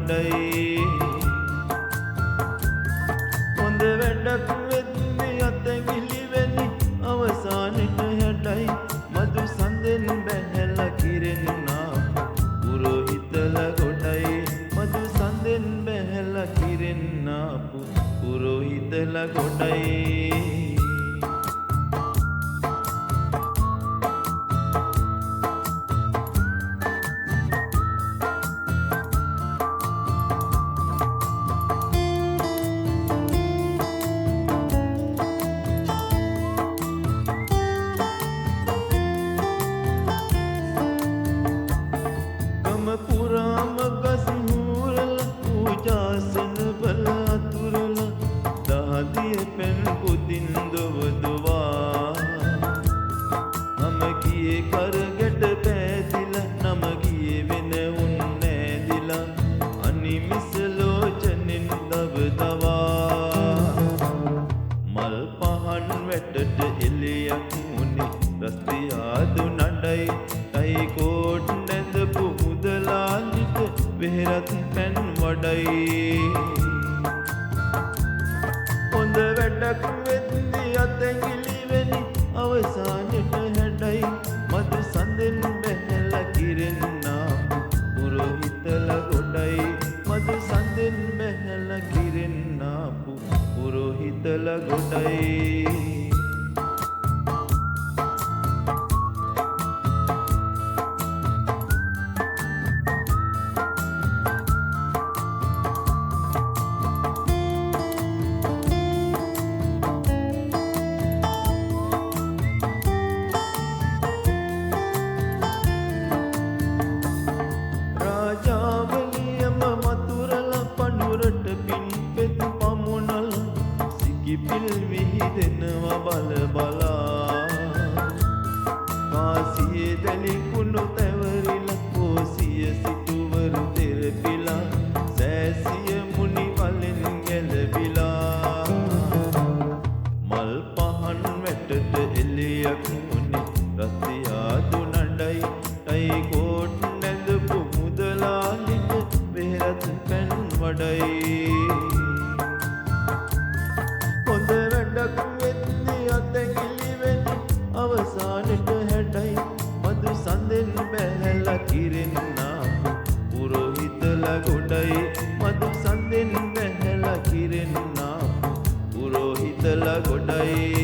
වඩයි හොඳ වැඩක් වෙද්දී අතැඟිලි වෙනි අවසානෙට හැඩයි මදු සඳෙන් බැහැලා කිරෙන්නා පුරෝහිතලා ගොඩයි මදු සඳෙන් බැහැලා කිරෙන්නා පුරෝහිතලා ගොඩයි පුරාම ගස්මුරල පූජාසන බල අතුරල දහදිය පෙන් පුදින් දොවදවා නම ගියේ කරගට පෑදිලා නම ගියේ වෙන උන් නෑදිලා අනිමිස ලෝචනෙන් දවදවා මල් පහන් වැටට එළියක් මුනි රස්තියාදු නඩයි තයි කෝට් නැඳපු මුදලාලිට වෙහෙරත් පැන් වඩයි හොඳ වැඩක් වෙද්දී අතැඟිලි වෙනි අවසානෙට හැඩයි මදු සඳෙන් බැහැලා කිරෙන්නා පුරෝහිතලා ගොඩයි මදු සඳෙන් බැහැලා කිරෙන්නා පුරෝහිතලා ගොඩයි ජාවලියම මතුරල පඳුරට පින් පෙත් පමුණල සිකිපිල් විහිදෙනවා බල බලා කාසියේ දැලි කුණු තැවරිලා පෝසිය සිටුවරු තෙරපිලා සෑසිය මුනි වලෙන් ගැලවිලා මල් පහන් වැටට එළියක් මුනි රස්තියාදු නඩයි ටයි කෝට් නැඳපු මුදලාලිට වෙහෙරත් පැන් වඩයි හොඳ වැඩක් වෙද්දී අතැඟිලි වෙනි අවසානෙට හැඩයි මදු සඳෙන් බැහැලා කිරෙන්නා පුරෝහිතලා ගොඩයි මදු සඳෙන් බැහැලා කිරෙන්නා පුරෝහිතලා ගොඩයි